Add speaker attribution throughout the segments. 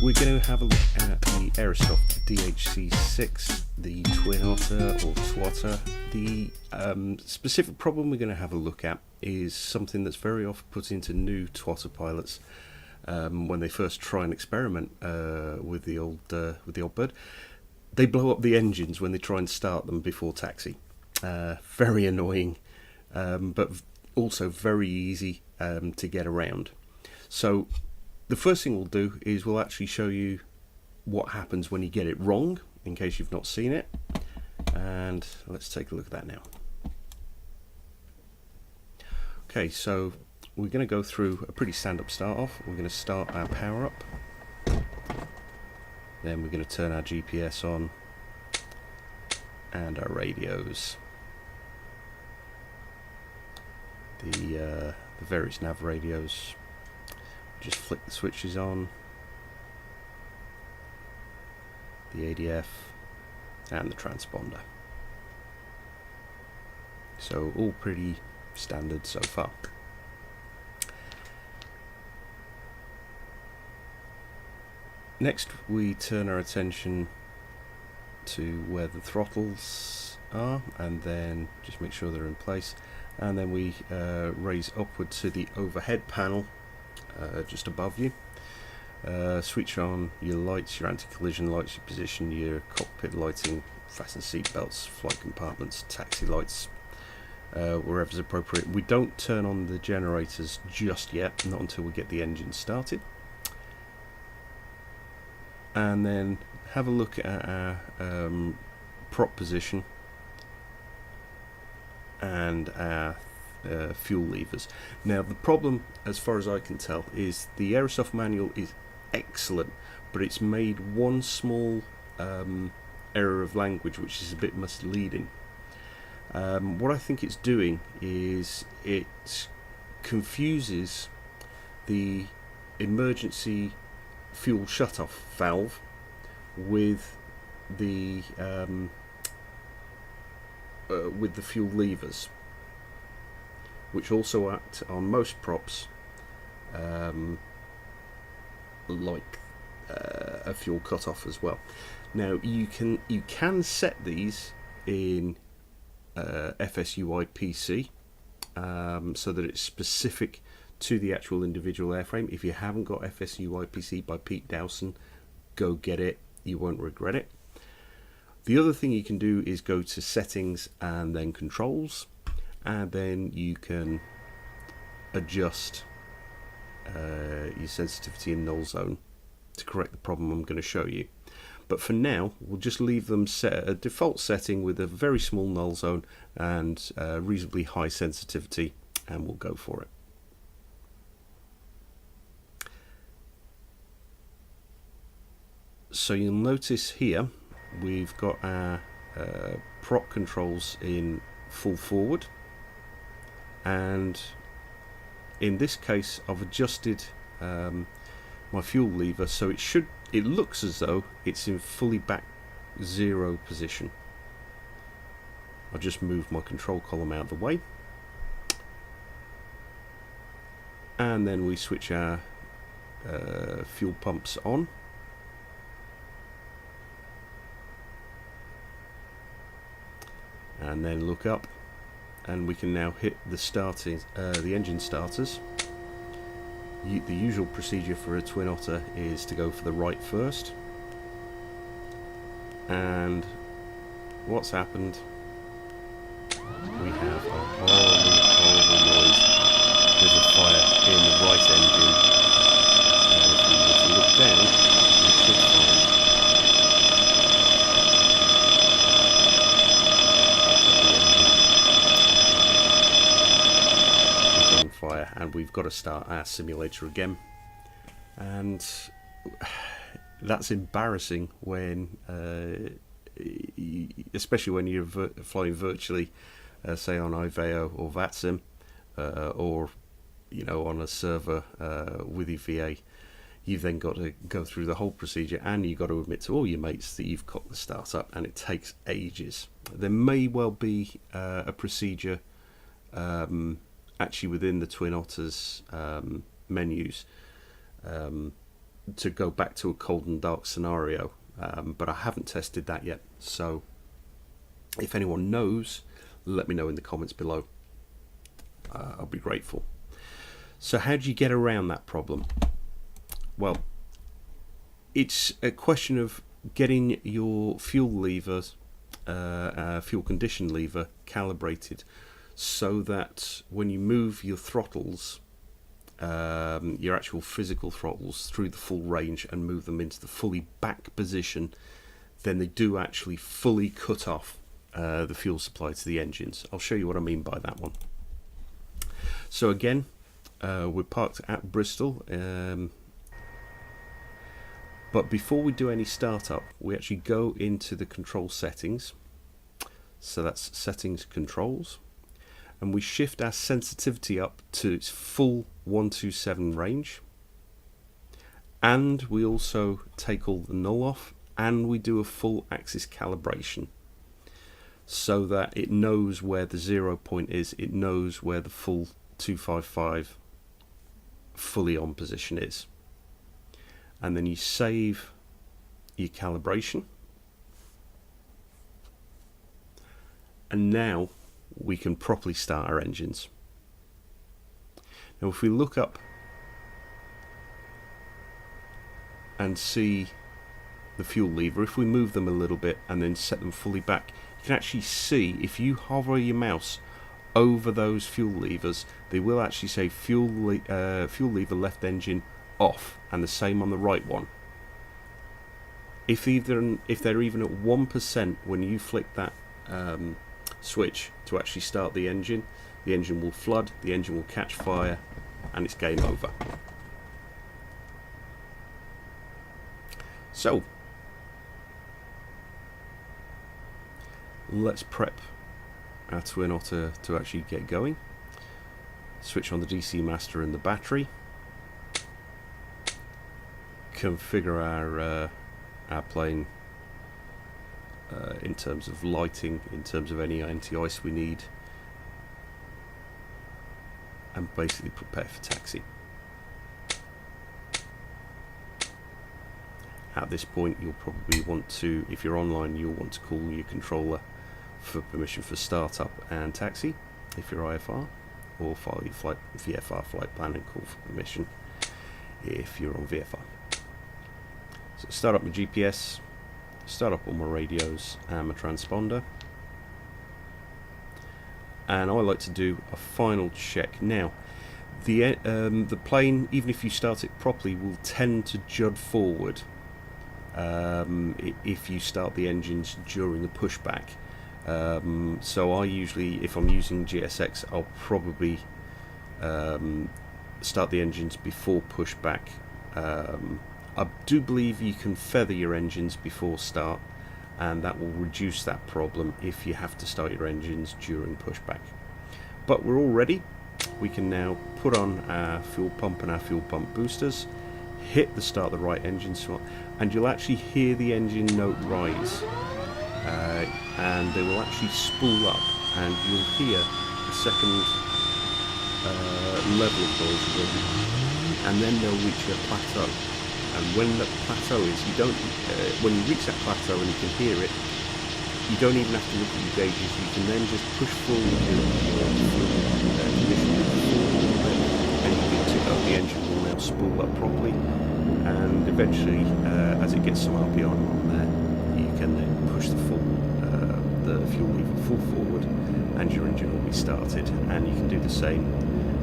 Speaker 1: we're going to have a look at the Aerosoft DHC6, the Twin Otter or Twotter. The specific problem we're going to have a look at is something that's very often put into new Twotter pilots when they first try and experiment with the old bird. They blow up the engines when they try and start them before taxi. Very annoying, but also very easy to get around. So the first thing we'll do is we'll actually show you what happens when you get it wrong, in case you've not seen it. And let's take a look at that now. Okay, so we're going to go through a pretty stand-up start off. We're going to start our power up. Then we're going to turn our GPS on and our radios. The various nav radios. Just flick the switches on. The ADF and the transponder. So all pretty standard so far. Next we turn our attention to where the throttles are, and then just make sure they're in place, and then we raise upward to the overhead panel just above you. Switch on your lights, your anti-collision lights, your position, your cockpit lighting, fasten seat belts, flight compartments, taxi lights, wherever's appropriate. We don't turn on the generators just yet, not until we get the engine started. And then have a look at our prop position and our fuel levers. Now the problem, as far as I can tell, is the Aerosoft manual is excellent, but it's made one small error of language which is a bit misleading. What I think it's doing is it confuses the emergency fuel shutoff valve with the fuel levers, which also act on most props like a fuel cutoff as well. Now you can set these in FSUI PC so that it's specific to the actual individual airframe. If you haven't got FSUI PC by Pete Dowson, go get it, you won't regret it. The other thing you can do is go to settings and then controls, and then you can adjust your sensitivity in null zone to correct the problem I'm going to show you. But for now we'll just leave them set at a default setting with a very small null zone and reasonably high sensitivity, and we'll go for it. So you'll notice here we've got our prop controls in full forward, and in this case I've adjusted my fuel lever so it looks as though it's in fully back zero position. I'll just move my control column out of the way, and then we switch our fuel pumps on. And then look up, and we can now hit the engine starters. The usual procedure for a Twin Otter is to go for the right first, and what's happened? We have a horrible noise. There's a fire in the right engine, and if we were to look down, we should find fire, and we've got to start our simulator again. And that's embarrassing when especially when you're flying virtually, say on Iveo or VATSIM, or on a server with your VA. You've then got to go through the whole procedure, and you've got to admit to all your mates that you've cocked the start up, and it takes ages. There may well be a procedure actually within the Twin Otter's menus to go back to a cold and dark scenario, but I haven't tested that yet. So if anyone knows, let me know in the comments below. I'll be grateful. So how do you get around that problem? Well, it's a question of getting your fuel levers, fuel condition lever, calibrated so that when you move your throttles, your actual physical throttles through the full range and move them into the fully back position, then they do actually fully cut off the fuel supply to the engines. I'll show you what I mean by that one. So again, we're parked at Bristol, but before we do any startup, we actually go into the control settings. So that's settings, controls, and we shift our sensitivity up to its full 127 range, and we also take all the null off, and we do a full axis calibration so that it knows where the 0 point is, it knows where the full 255 fully on position is. And then you save your calibration, and now we can properly start our engines. Now if we look up and see the fuel lever, if we move them a little bit and then set them fully back, you can actually see, if you hover your mouse over those fuel levers, they will actually say fuel lever left engine off, and the same on the right one. If they're even at 1% when you flick that switch to actually start the engine will flood, the engine will catch fire, and it's game over. So let's prep our Twin Otter to actually get going. Switch on the DC master and the battery. Configure our plane in terms of lighting, in terms of any anti-ice we need, and basically prepare for taxi. At this point you'll probably want to, if you're online, you'll want to call your controller for permission for startup and taxi if you're IFR, or file your flight VFR flight plan and call for permission if you're on VFR. So start up my GPS, start up all my radios and my transponder, and I like to do a final check. Now the plane, even if you start it properly, will tend to jud forward if you start the engines during a pushback. So I usually, if I'm using GSX, I'll probably start the engines before pushback. I do believe you can feather your engines before start, and that will reduce that problem if you have to start your engines during pushback. But we're all ready. We can now put on our fuel pump and our fuel pump boosters, hit the start the right engine slot, and you'll actually hear the engine note rise, and they will actually spool up, and you'll hear the second level of noise, and then they'll reach a plateau. And when the plateau is, you don't, when you reach that plateau and you can hear it, you don't even have to look at your gauges. You can then just push forward your condition and you can tick up. The engine will now spool up properly, and eventually, as it gets some RPM on there, you can then push the fuel lever full forward, and your engine will be started. And you can do the same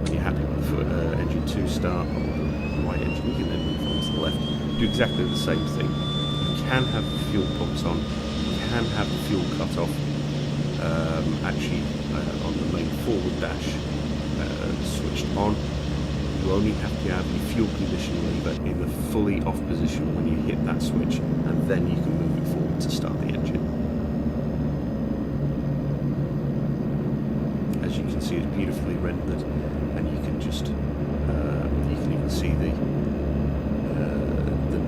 Speaker 1: when you're happy with the engine 2 start or the right engine. You can then move on to the left. Do exactly the same thing. You can have the fuel pumps on. You can have the fuel cut off. Actually, on the main forward dash switched on. You only have to have your fuel condition lever in the fully off position when you hit that switch, and then you can move it forward to start the engine. As you can see, it's beautifully rendered, and you can just you can even see the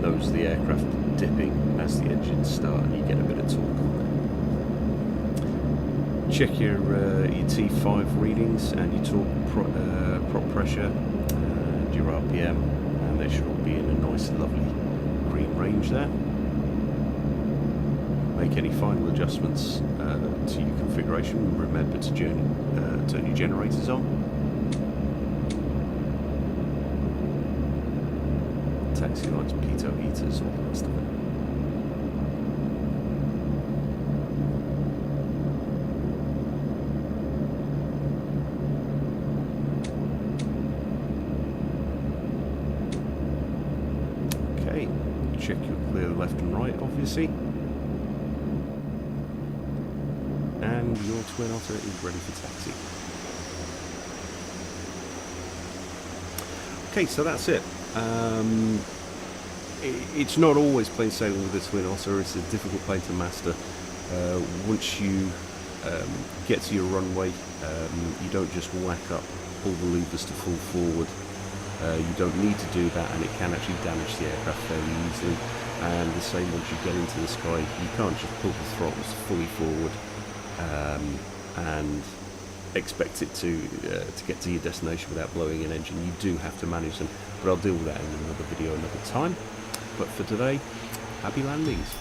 Speaker 1: nose of the aircraft dipping as the engines start, and you get a bit of torque on there. Check your T5 readings and your torque prop pressure, and your RPM, and and they should all be in a nice lovely green range there. Make any final adjustments to your configuration. Remember to turn your generators on. Taxi lights, pitot heaters, all the rest of it. Okay, check your clear left and right, obviously. And your Twin Otter is ready for taxi. Okay, so that's it. It's not always plain sailing with the Twin Otter. It's a difficult plane to master. Once you get to your runway, you don't just whack up all the levers to full forward. You don't need to do that, and it can actually damage the aircraft fairly easily. And the same once you get into the sky, you can't just pull the throttles fully forward and expect it to get to your destination without blowing an engine. You do have to manage them, but I'll deal with that in another video another time. But for today, happy landings.